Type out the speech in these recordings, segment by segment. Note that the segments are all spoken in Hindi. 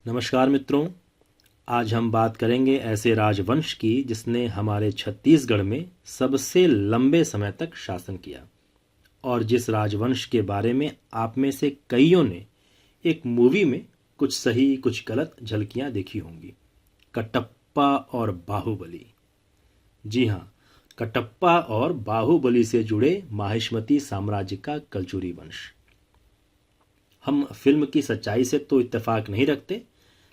नमस्कार मित्रों, आज हम बात करेंगे ऐसे राजवंश की जिसने हमारे छत्तीसगढ़ में सबसे लंबे समय तक शासन किया और जिस राजवंश के बारे में आप में से कईयों ने एक मूवी में कुछ सही कुछ गलत झलकियां देखी होंगी। कटप्पा और बाहुबली। जी हाँ, कटप्पा और बाहुबली से जुड़े माहिष्मती साम्राज्य का कलचुरी वंश। हम फिल्म की सच्चाई से तो इत्तेफाक नहीं रखते,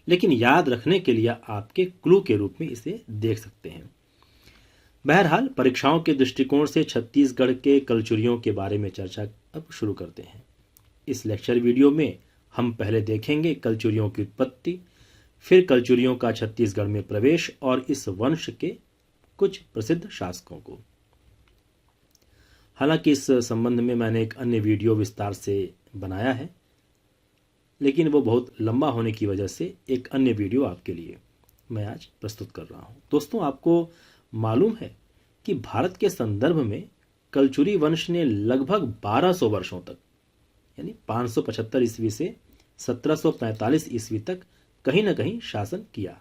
लेकिन याद रखने के लिए आपके क्लू के रूप में इसे देख सकते हैं। बहरहाल, परीक्षाओं के दृष्टिकोण से छत्तीसगढ़ के कलचुरियों के बारे में चर्चा अब शुरू करते हैं। इस लेक्चर वीडियो में हम पहले देखेंगे कलचुरियों की उत्पत्ति, फिर कलचुरियों का छत्तीसगढ़ में प्रवेश और इस वंश के कुछ प्रसिद्ध शासकों को। हालांकि इस संबंध में मैंने एक अन्य वीडियो विस्तार से बनाया है, लेकिन वो बहुत लंबा होने की वजह से एक अन्य वीडियो आपके लिए मैं आज प्रस्तुत कर रहा हूँ। दोस्तों, आपको मालूम है कि भारत के संदर्भ में कलचुरी वंश ने लगभग 1200 वर्षों तक, यानी 575 ईस्वी से 1745 ईस्वी तक कहीं न कहीं शासन किया।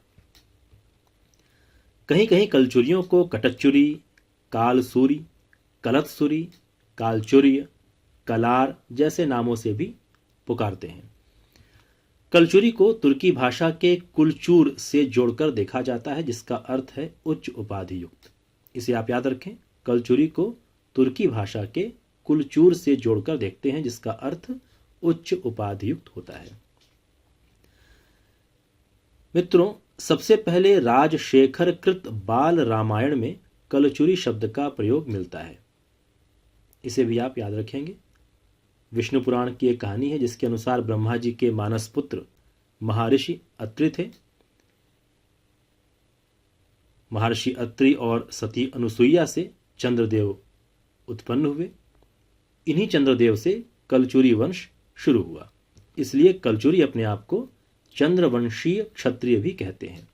कहीं कहीं कलचुरियों को कटच्चुरी, कालसूरी, कलतसुरी, कालचुर्य, कलार जैसे नामों से भी पुकारते हैं। कलचुरी को तुर्की भाषा के कुलचूर से जोड़कर देखा जाता है, जिसका अर्थ है उच्च उपाधि युक्त। इसे आप याद रखें, कलचुरी को तुर्की भाषा के कुलचूर से जोड़कर देखते हैं, जिसका अर्थ उच्च उपाधि युक्त होता है। मित्रों, सबसे पहले राजशेखर कृत बाल रामायण में कलचुरी शब्द का प्रयोग मिलता है। इसे भी आप याद रखेंगे। विष्णु पुराण की एक कहानी है जिसके अनुसार ब्रह्मा जी के मानस पुत्र महर्षि अत्रि थे। महर्षि अत्रि और सती अनुसुईया से चंद्रदेव उत्पन्न हुए। इन्हीं चंद्रदेव से कलचुरी वंश शुरू हुआ, इसलिए कलचुरी अपने आप को चंद्रवंशीय क्षत्रिय भी कहते हैं।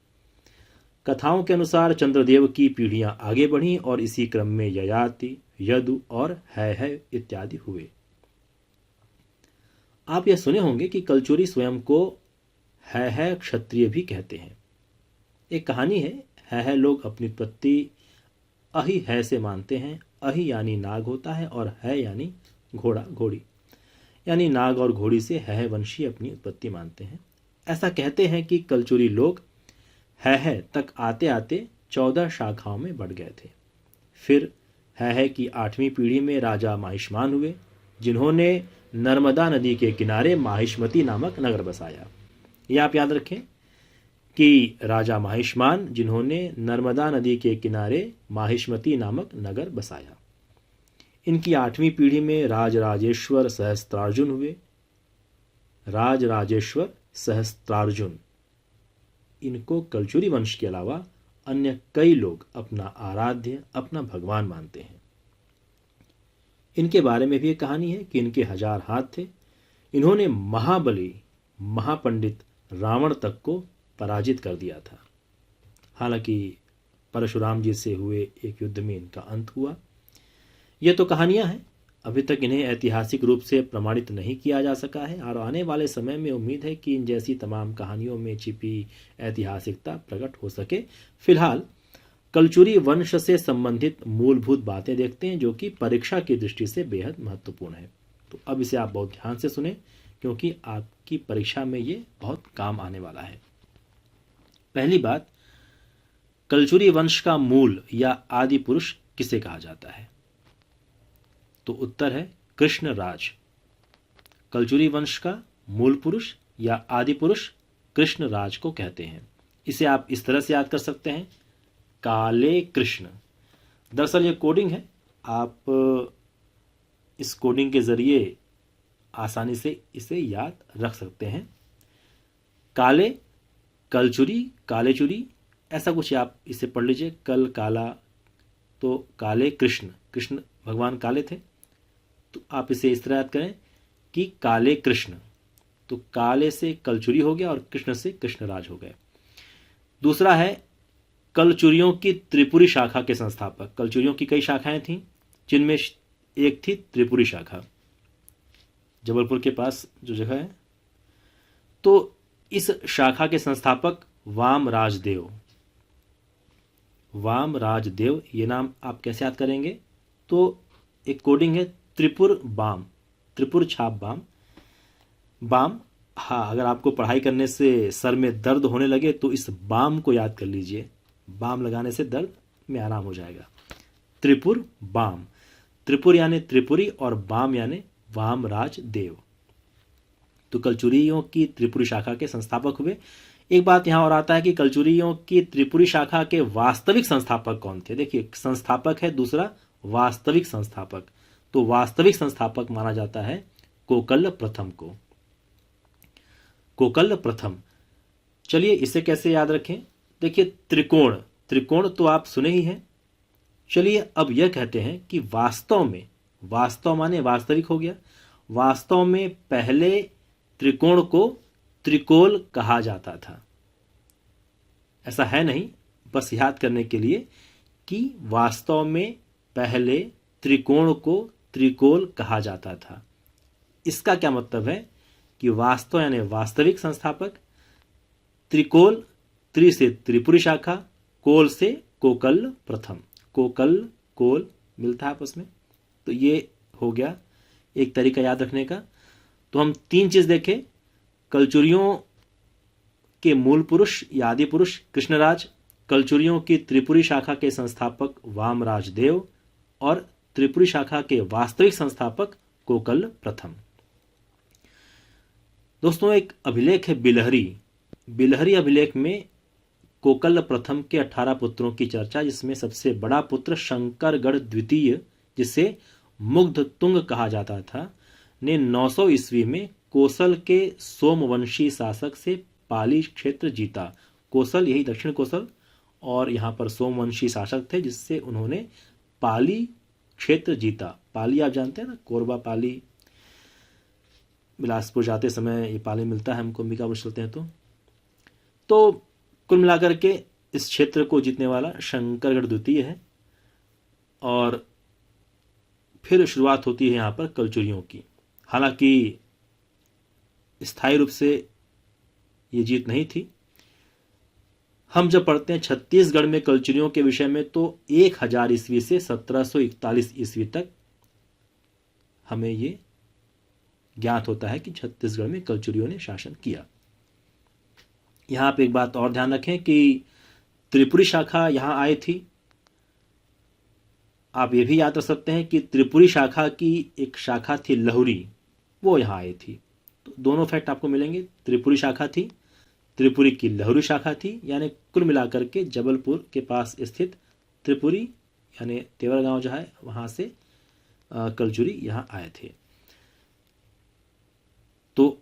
कथाओं के अनुसार चंद्रदेव की पीढ़ियां आगे बढ़ीं और इसी क्रम में ययाति, यदु और है इत्यादि हुए। आप यह सुने होंगे कि कलचुरी स्वयं को है क्षत्रिय भी कहते हैं। एक कहानी है लोग अपनी उत्पत्ति अहि है से मानते हैं। अहि यानी नाग होता है और है यानी घोड़ा घोड़ी, यानी नाग और घोड़ी से है वंशी अपनी उत्पत्ति मानते हैं। ऐसा कहते हैं कि कलचुरी लोग है तक आते आते 14 शाखाओं में बढ़ गए थे। फिर है की 8वीं पीढ़ी में राजा माहिष्मान हुए, जिन्होंने नर्मदा नदी के किनारे माहिष्मती नामक नगर बसाया। यह आप याद रखें कि राजा माहिष्मान, जिन्होंने नर्मदा नदी के किनारे माहिष्मती नामक नगर बसाया। इनकी 8वीं पीढ़ी में राजराजेश्वर सहस्त्रार्जुन हुए। राजराजेश्वर सहस्त्रार्जुन, इनको कलचुरी वंश के अलावा अन्य कई लोग अपना आराध्य, अपना भगवान मानते हैं। इनके बारे में भी एक कहानी है कि इनके 1000 हाथ थे। इन्होंने महाबली, महापंडित रावण तक को पराजित कर दिया था। हालांकि परशुराम जी से हुए एक युद्ध में इनका अंत हुआ। ये तो कहानियां हैं, अभी तक इन्हें ऐतिहासिक रूप से प्रमाणित नहीं किया जा सका है और आने वाले समय में उम्मीद है कि इन जैसी तमाम कहानियों में छिपी ऐतिहासिकता प्रकट हो सके। फिलहाल कलचुरी वंश से संबंधित मूलभूत बातें देखते हैं, जो कि परीक्षा की दृष्टि से बेहद महत्वपूर्ण है। तो अब इसे आप बहुत ध्यान से सुने, क्योंकि आपकी परीक्षा में ये बहुत काम आने वाला है। पहली बात, कलचुरी वंश का मूल या आदि पुरुष किसे कहा जाता है? तो उत्तर है कृष्ण राज। कलचुरी वंश का मूल पुरुष या आदि पुरुष कृष्ण राज को कहते हैं। इसे आप इस तरह से याद कर सकते हैं, काले कृष्ण। दरअसल ये कोडिंग है, आप इस कोडिंग के जरिए आसानी से इसे याद रख सकते हैं। काले, कलचुरी, कालेचुरी, ऐसा कुछ आप इसे पढ़ लीजिए। कल काला, तो काले कृष्ण, कृष्ण भगवान काले थे, तो आप इसे इस तरह याद करें कि काले कृष्ण। तो काले से कलचुरी हो गया और कृष्ण से कृष्णराज हो गए। दूसरा है कलचुरियों की त्रिपुरी शाखा के संस्थापक। कलचुरियों की कई शाखाएं थीं, जिनमें एक थी त्रिपुरी शाखा, जबलपुर के पास जो जगह है। तो इस शाखा के संस्थापक वामराजदेव। वामराजदेव, ये नाम आप कैसे याद करेंगे? तो एक कोडिंग है त्रिपुर बाम, त्रिपुर छाप बाम। बाम, हाँ, अगर आपको पढ़ाई करने से सर में दर्द होने लगे तो इस बाम को याद कर लीजिए। बाम लगाने से दर्द में आराम हो जाएगा। त्रिपुर बाम, त्रिपुर यानी त्रिपुरी और बाम यानी वामराज देव। तो कलचुरियों की त्रिपुरी शाखा के संस्थापक हुए। एक बात यहां और आता है कि कलचुरियों की त्रिपुरी शाखा के वास्तविक संस्थापक कौन थे? देखिए, संस्थापक है, दूसरा वास्तविक संस्थापक। तो वास्तविक संस्थापक माना जाता है कोकल्ल प्रथम को। कोकल्ल प्रथम, चलिए इसे कैसे याद रखें? देखिए, त्रिकोण, त्रिकोण तो आप सुने ही हैं। चलिए अब यह कहते हैं कि वास्तव में, वास्तव माने वास्तविक हो गया, वास्तव में पहले त्रिकोण को त्रिकोल कहा जाता था। ऐसा है नहीं, बस याद करने के लिए कि वास्तव में पहले त्रिकोण को त्रिकोल कहा जाता था। इसका क्या मतलब है कि वास्तव यानी वास्तविक संस्थापक, त्रिकोल, त्रि से त्रिपुरी शाखा, कोल से कोकल्ल प्रथम। कोकल्ल कोल मिलता है आपस में, तो ये हो गया एक तरीका याद रखने का। तो हम तीन चीज देखें, कलचुरियों के मूल पुरुष या आदि पुरुष कृष्णराज, कलचुरियों की त्रिपुरी शाखा के संस्थापक वामराज देव और त्रिपुरी शाखा के वास्तविक संस्थापक कोकल्ल प्रथम। दोस्तों, एक अभिलेख है बिलहरी। बिलहरी अभिलेख में कोकल्ल प्रथम के 18 पुत्रों की चर्चा, जिसमें सबसे बड़ा पुत्र शंकरगढ़ द्वितीय, जिसे मुग्ध तुंग कहा जाता था, ने 900 ईस्वी में कोसल के सोमवंशी शासक से पाली क्षेत्र जीता। कोसल यही दक्षिण कोसल, और यहाँ पर सोमवंशी शासक थे जिससे उन्होंने पाली क्षेत्र जीता। पाली आप जानते हैं ना, कोरबा पाली, बिलासपुर जाते समय ये पाली मिलता है हमको, अंबिकापुर चलते हैं तो कुल मिलाकर के इस क्षेत्र को जीतने वाला शंकरगढ़ द्वितीय है। और फिर शुरुआत होती है यहाँ पर कलचुरियों की। हालांकि स्थायी रूप से ये जीत नहीं थी। हम जब पढ़ते हैं छत्तीसगढ़ में कलचुरियों के विषय में तो 1000 ईस्वी से 1741 ईस्वी तक हमें ये ज्ञात होता है कि छत्तीसगढ़ में कलचुरियों ने शासन किया। यहां पे एक बात और ध्यान रखें कि त्रिपुरी शाखा यहां आई थी। आप ये भी याद रख सकते हैं कि त्रिपुरी शाखा की एक शाखा थी लहुरी, वो यहां आई थी। तो दोनों फैक्ट आपको मिलेंगे, त्रिपुरी शाखा थी, त्रिपुरी की लहुरी शाखा थी, यानी कुल मिलाकर के जबलपुर के पास स्थित त्रिपुरी यानी तेवर गांव जो है वहां से कलचुरी यहां आए थे। तो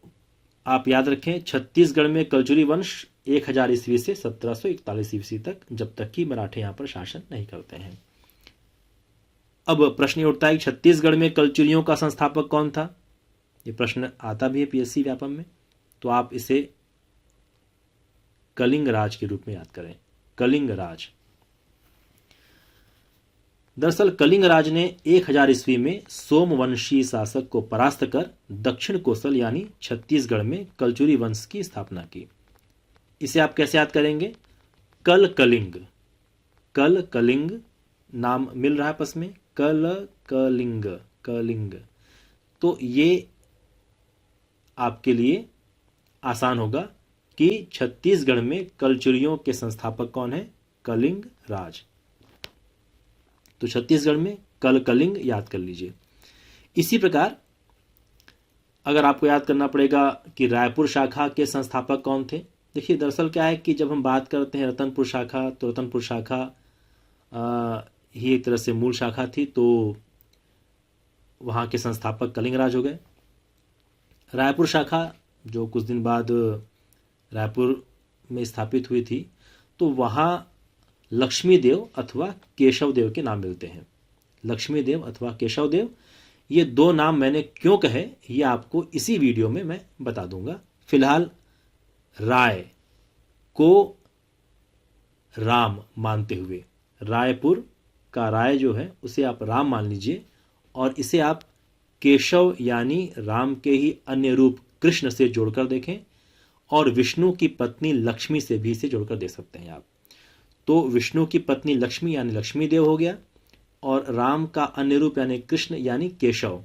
आप याद रखें, छत्तीसगढ़ में कलचुरी वंश 1000 ईस्वी से 1741 ईस्वी तक, जब तक कि मराठे यहां पर शासन नहीं करते हैं। अब प्रश्न उठता है कि छत्तीसगढ़ में कलचुरियों का संस्थापक कौन था? ये प्रश्न आता भी है पीएससी व्यापम में, तो आप इसे कलिंग राज के रूप में याद करें। कलिंग राज, दरअसल कलिंग राज ने 1000 ईस्वी में सोमवंशी शासक को परास्त कर दक्षिण कोसल यानी छत्तीसगढ़ में कलचुरी वंश की स्थापना की। इसे आप कैसे याद करेंगे? कल कलिंग, कल कलिंग नाम मिल रहा है आपस में, कल कलिंग, कलिंग। तो ये आपके लिए आसान होगा कि छत्तीसगढ़ में कलचुरियों के संस्थापक कौन है? कलिंग राज। तो छत्तीसगढ़ में कल कलिंग याद कर लीजिए। इसी प्रकार अगर आपको याद करना पड़ेगा कि रायपुर शाखा के संस्थापक कौन थे। देखिए, दरअसल क्या है कि जब हम बात करते हैं रतनपुर शाखा, तो रतनपुर शाखा ही एक तरह से मूल शाखा थी, तो वहाँ के संस्थापक कलिंगराज हो गए। रायपुर शाखा जो कुछ दिन बाद रायपुर में स्थापित हुई थी, तो वहाँ लक्ष्मी देव अथवा केशव देव के नाम मिलते हैं। लक्ष्मी देव अथवा केशव देव, ये दो नाम मैंने क्यों कहे ये आपको इसी वीडियो में मैं बता दूंगा। फिलहाल राय को राम मानते हुए, रायपुर का राय जो है उसे आप राम मान लीजिए, और इसे आप केशव यानी राम के ही अन्य रूप कृष्ण से जोड़कर देखें, और विष्णु की पत्नी लक्ष्मी से भी इसे जोड़कर दे सकते हैं आप। तो विष्णु की पत्नी लक्ष्मी यानी लक्ष्मी देव हो गया, और राम का अन्य रूप यानी कृष्ण यानी केशव,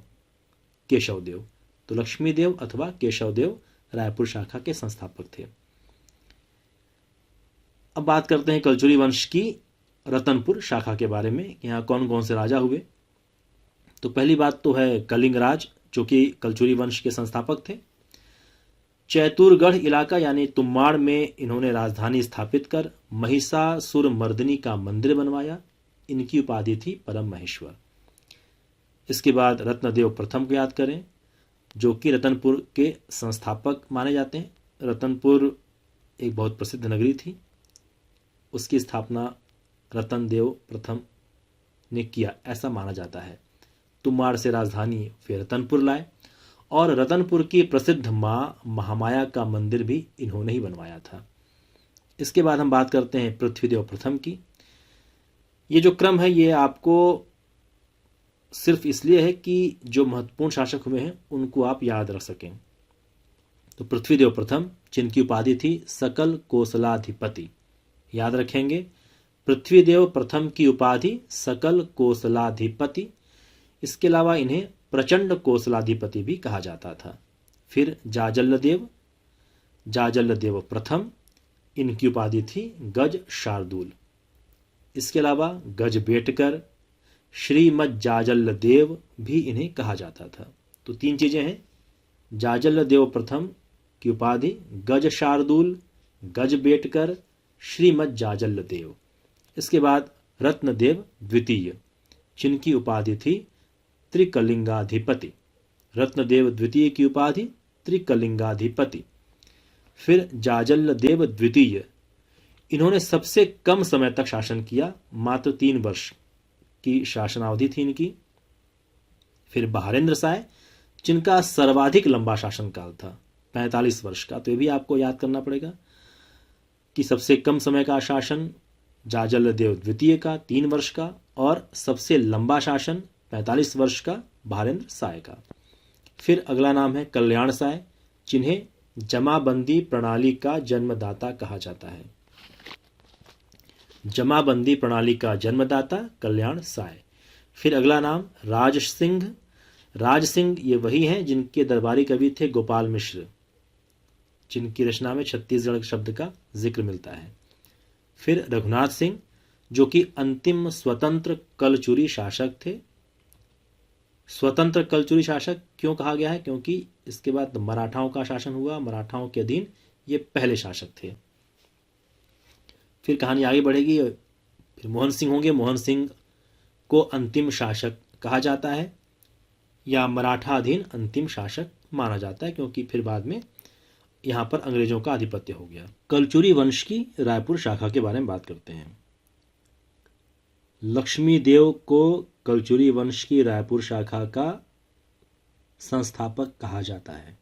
केशव देव। तो लक्ष्मी देव अथवा केशव देव रायपुर शाखा के संस्थापक थे। अब बात करते हैं कलचुरी वंश की रतनपुर शाखा के बारे में, यहाँ कौन कौन से राजा हुए। तो पहली बात तो है कलिंग राज, जो कि कलचुरी वंश के संस्थापक थे। चैतुरगढ़ इलाका यानी तुम्बाड़ में इन्होंने राजधानी स्थापित कर महिषासुर मर्दिनी का मंदिर बनवाया। इनकी उपाधि थी परम महेश्वर। इसके बाद रत्नदेव प्रथम को याद करें, जो कि रतनपुर के संस्थापक माने जाते हैं। रतनपुर एक बहुत प्रसिद्ध नगरी थी, उसकी स्थापना रतनदेव प्रथम ने किया ऐसा माना जाता है। तुम्बाड़ से राजधानी फिर रतनपुर लाए, और रतनपुर की प्रसिद्ध माँ महामाया का मंदिर भी इन्होंने ही बनवाया था। इसके बाद हम बात करते हैं पृथ्वीदेव प्रथम की। ये जो क्रम है ये आपको सिर्फ इसलिए है कि जो महत्वपूर्ण शासक हुए हैं उनको आप याद रख सकें। तो पृथ्वीदेव प्रथम, जिनकी उपाधि थी सकल कोसलाधिपति, याद रखेंगे। पृथ्वीदेव प्रथम की उपाधि सकल कोसलाधिपति। इसके अलावा इन्हें प्रचंड कोसलाधिपति भी कहा जाता था। फिर जाजल्लदेव, जाजल्लदेव प्रथम, इनकी उपाधि थी गज शार्दूल। इसके अलावा गज बेटकर, श्रीमद जाजल्लदेव भी इन्हें कहा जाता था। तो तीन चीजें हैं, जाजल्लदेव प्रथम की उपाधि गज शार्दूल, गज बेटकर, श्रीमद जाजल्लदेव। इसके बाद रत्नदेव द्वितीय, जिनकी उपाधि थी त्रिकलिंगाधिपति। रत्नदेव द्वितीय की उपाधि त्रिकलिंगाधिपति। फिर जाजल्लदेव द्वितीय, इन्होंने सबसे कम समय तक शासन किया, मात्र 3 वर्ष की शासनावधि थी इनकी। फिर बहारेंद्र साय, जिनका सर्वाधिक लंबा शासनकाल था 45 वर्ष का। तो ये भी आपको याद करना पड़ेगा कि सबसे कम समय का शासन जाजल्लदेव द्वितीय का 3 वर्ष का, और सबसे लंबा शासन 45 वर्ष का बहारेंद्र साय का। फिर अगला नाम है कल्याण साय, जिन्हें जमाबंदी प्रणाली का जन्मदाता कहा जाता है। जमाबंदी प्रणाली का जन्मदाता कल्याण साय। फिर अगला नाम राज सिंह। राज सिंह ये वही हैं जिनके दरबारी कवि थे गोपाल मिश्र, जिनकी रचना में छत्तीसगढ़ शब्द का जिक्र मिलता है। फिर रघुनाथ सिंह, जो कि अंतिम स्वतंत्र कलचुरी शासक थे। स्वतंत्र कलचुरी शासक क्यों कहा गया है? क्योंकि इसके बाद मराठाओं का शासन हुआ, मराठाओं के अधीन ये पहले शासक थे। फिर कहानी आगे बढ़ेगी, फिर मोहन सिंह होंगे। मोहन सिंह को अंतिम शासक कहा जाता है, या मराठा अधीन अंतिम शासक माना जाता है, क्योंकि फिर बाद में यहाँ पर अंग्रेजों का आधिपत्य हो गया। कलचुरी वंश की रायपुर शाखा के बारे में बात करते हैं। लक्ष्मी देव को कलचुरी वंश की रायपुर शाखा का संस्थापक कहा जाता है।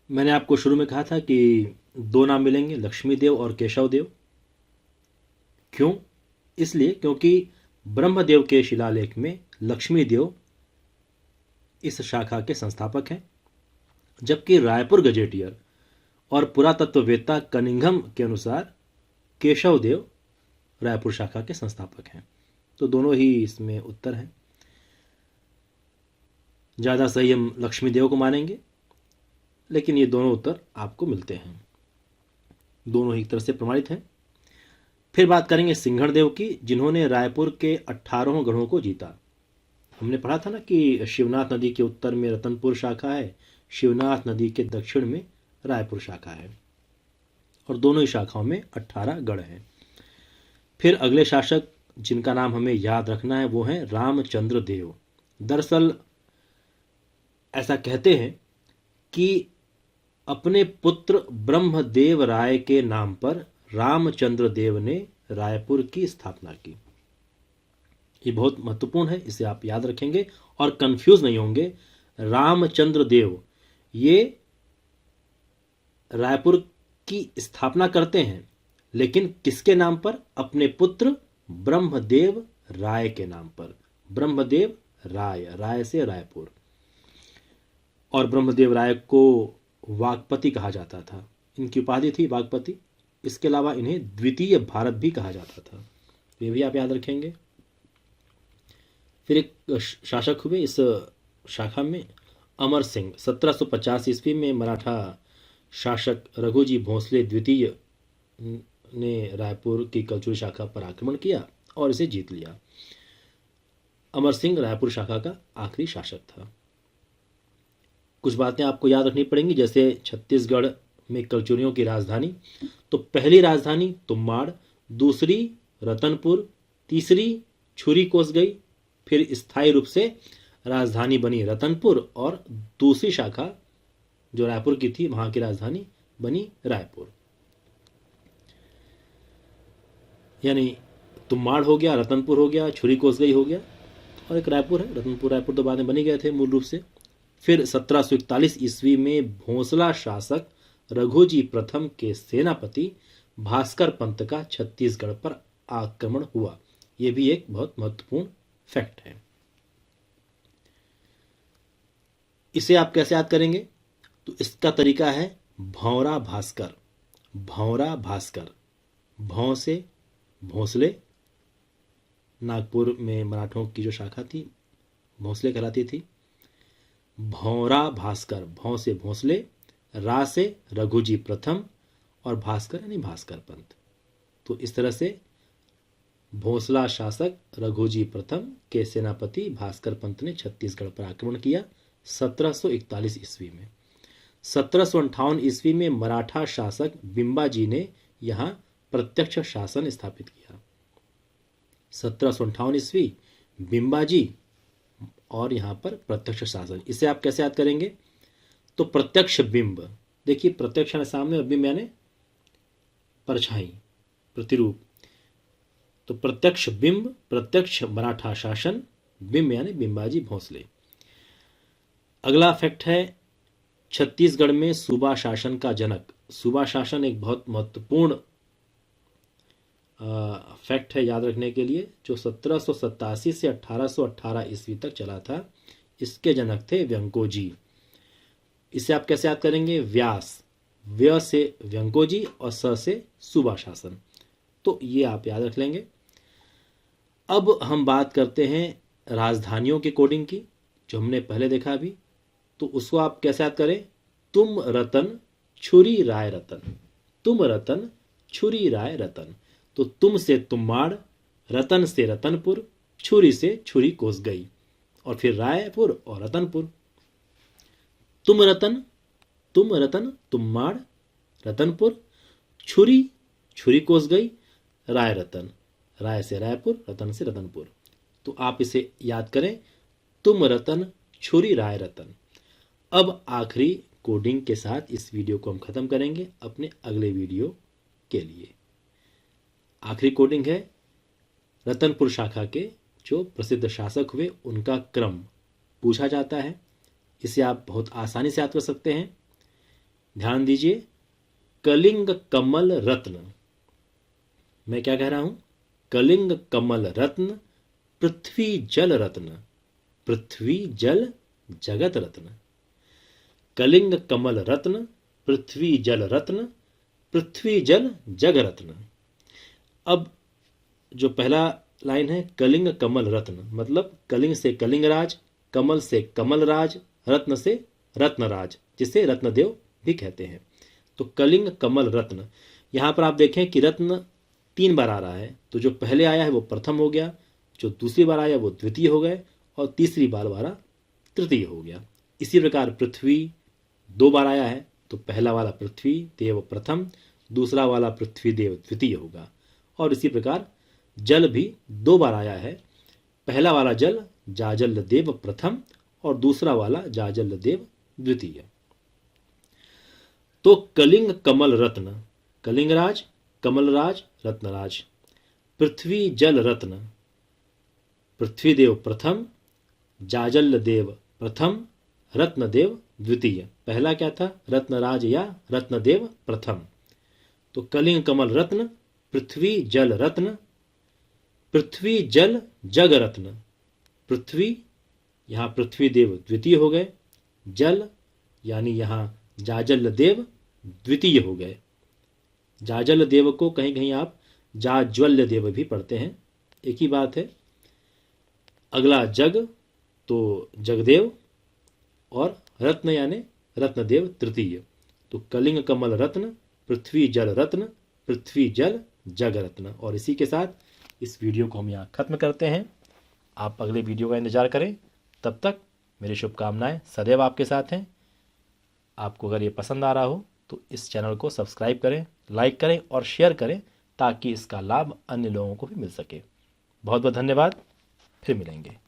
मैंने आपको शुरू में कहा था कि 2 नाम मिलेंगे, लक्ष्मी देव और केशव देव। क्यों? इसलिए क्योंकि ब्रह्मदेव के शिलालेख में लक्ष्मी देव इस शाखा के संस्थापक हैं, जबकि रायपुर गजेटियर और पुरातत्ववेत्ता कनिंघम के अनुसार केशव देव रायपुर शाखा के संस्थापक हैं। तो दोनों ही इसमें उत्तर हैं। ज़्यादा सही हम लक्ष्मी देव को मानेंगे, लेकिन ये दोनों उत्तर आपको मिलते हैं, दोनों ही एक तरह से प्रमाणित हैं। फिर बात करेंगे सिंघण देव की, जिन्होंने रायपुर के 18 गढ़ों को जीता। हमने पढ़ा था ना कि शिवनाथ नदी के उत्तर में रतनपुर शाखा है, शिवनाथ नदी के दक्षिण में रायपुर शाखा है, और दोनों ही शाखाओं में 18 गढ़ हैं। फिर अगले शासक जिनका नाम हमें याद रखना है वो हैं रामचंद्र देव। दरअसल ऐसा कहते हैं कि अपने पुत्र ब्रह्मदेव राय के नाम पर रामचंद्र देव ने रायपुर की स्थापना की। ये बहुत महत्वपूर्ण है, इसे आप याद रखेंगे और कंफ्यूज नहीं होंगे। रामचंद्र देव ये रायपुर की स्थापना करते हैं, लेकिन किसके नाम पर? अपने पुत्र ब्रह्मदेव राय के नाम पर। ब्रह्मदेव राय, राय से रायपुर। और ब्रह्मदेव राय को वागपति कहा जाता था। इनकी उपाधि थी वागपति। इसके अलावा इन्हें द्वितीय भारत भी कहा जाता था, ये भी आप याद रखेंगे। फिर एक शासक हुए इस शाखा में, अमर सिंह। 1750 ईस्वी में मराठा शासक रघुजी भोसले द्वितीय ने रायपुर की कलचुरी शाखा पर आक्रमण किया और इसे जीत लिया। अमर सिंह रायपुर शाखा का आखिरी शासक था। कुछ बातें आपको याद रखनी पड़ेंगी, जैसे छत्तीसगढ़ में कलचुरियों की राजधानी, तो पहली राजधानी तुम्माड़, दूसरी रतनपुर, तीसरी छुरी कोसगई, फिर स्थायी रूप से राजधानी बनी रतनपुर और दूसरी शाखा जो रायपुर की थी वहां की राजधानी बनी रायपुर। यानी तुम्माड़ हो गया, रतनपुर हो गया, छुरी कोसगई हो गया और एक रायपुर है। रतनपुर रायपुर तो बाद में बनी गए थे मूल रूप से। फिर 1741 ईस्वी में भोसला शासक रघुजी प्रथम के सेनापति भास्कर पंत का छत्तीसगढ़ पर आक्रमण हुआ। यह भी एक बहुत महत्वपूर्ण फैक्ट है। इसे आप कैसे याद करेंगे? तो इसका तरीका है भौरा भास्कर। भौरा भास्कर, भौं से भोसले, नागपुर में मराठों की जो शाखा थी भोसले कहलाती थी। भौरा भास्कर, भौं से भोसले, रा से रघुजी प्रथम और भास्कर यानी भास्कर पंत। तो इस तरह से भोसला शासक रघुजी प्रथम के सेनापति भास्कर पंत ने छत्तीसगढ़ पर आक्रमण किया 1741 ईस्वी में। 1758 ईस्वी में मराठा शासक बिंबाजी ने यहां प्रत्यक्ष शासन स्थापित किया। 1758 ईस्वी बिंबाजी और यहां पर प्रत्यक्ष शासन। इसे आप कैसे याद करेंगे? तो प्रत्यक्ष बिंब, देखिए प्रत्यक्ष यानी सामने और बिंब यानी परछाई, प्रतिरूप। तो प्रत्यक्ष बिंब, प्रत्यक्ष मराठा शासन, बिंब यानी बिंबाजी भोसले। अगला फैक्ट है छत्तीसगढ़ में सूबा शासन का जनक। सूबा शासन एक बहुत महत्वपूर्ण फैक्ट है याद रखने के लिए, जो 1787 से 1818 ईस्वी तक चला था। इसके जनक थे व्यंकोजी। इसे आप कैसे याद करेंगे? व्यास, व्य से व्यंकोजी और स से सूबा शासन। तो ये आप याद रख लेंगे। अब हम बात करते हैं राजधानियों के कोडिंग की, जो हमने पहले देखा अभी। तो उसको आप कैसे याद करें? तुम रतन छुरी राय रतन। तुम रतन छुरी राय रतन। तो तुम से तुम्माड़, रतन से रतनपुर, छुरी से छुरी कोसगई और फिर रायपुर और रतनपुर। तुम रतन तुम्माड़, रतनपुर, छुरी छुरी कोसगई, राय रतन, राय से रायपुर, रतन से रतनपुर। तो आप इसे याद करें, तुम रतन छुरी राय रतन। अब आखिरी कोडिंग के साथ इस वीडियो को हम खत्म करेंगे अपने अगले वीडियो के लिए। आखिरी कोडिंग है रतनपुर शाखा के जो प्रसिद्ध शासक हुए उनका क्रम पूछा जाता है। इसे आप बहुत आसानी से याद कर सकते हैं। ध्यान दीजिए, कलिंग कमल रत्न। मैं क्या कह रहा हूं? कलिंग कमल रत्न, पृथ्वी जल रत्न, पृथ्वी जल जगत रत्न। कलिंग कमल रत्न, पृथ्वी जल रत्न, पृथ्वी जल जग रत्न। अब जो पहला लाइन है कलिंग कमल रत्न, मतलब कलिंग से कलिंगराज, कमल से कमलराज, रत्न से रत्नराज, जिसे रत्नदेव भी कहते हैं। तो कलिंग कमल रत्न, यहां पर आप देखें कि रत्न 3 बार आ रहा है। तो जो पहले आया है वो प्रथम हो गया, जो दूसरी बार आया वो द्वितीय हो गए और तीसरी बार वाला तृतीय हो गया। इसी प्रकार पृथ्वी 2 बार आया है, तो पहला वाला पृथ्वी देव प्रथम, दूसरा वाला पृथ्वी देव द्वितीय होगा। और इसी प्रकार जल भी 2 बार आया है, पहला वाला जल जाजल देव प्रथम और दूसरा वाला जाजल देव द्वितीय। तो कलिंग कमल रत्न, कलिंगराज, कमलराज, रत्नराज। पृथ्वी जल रत्न, पृथ्वीदेव प्रथम, जाजल देव प्रथम, रत्नदेव द्वितीय। पहला क्या था? रत्नराज या रत्नदेव प्रथम। तो कलिंग कमल रत्न, पृथ्वी जल रत्न, पृथ्वी जल जग रत्न। पृथ्वी, यहां पृथ्वी देव द्वितीय हो गए, जल यानी यहां जाजल देव द्वितीय हो गए। जाजल देव को कहीं कहीं आप जाज्वल्य देव भी पढ़ते हैं, एक ही बात है। अगला जग तो जगदेव, और रत्न यानी रत्नदेव तृतीय। तो कलिंग कमल रत्न, पृथ्वी जल रत्न, पृथ्वी जल जग रत्न। और इसी के साथ इस वीडियो को हम यहाँ खत्म करते हैं। आप अगले वीडियो का इंतजार करें। तब तक मेरी शुभकामनाएं सदैव आपके साथ हैं। आपको अगर ये पसंद आ रहा हो तो इस चैनल को सब्सक्राइब करें, लाइक करें और शेयर करें, ताकि इसका लाभ अन्य लोगों को भी मिल सके। बहुत बहुत धन्यवाद। फिर मिलेंगे।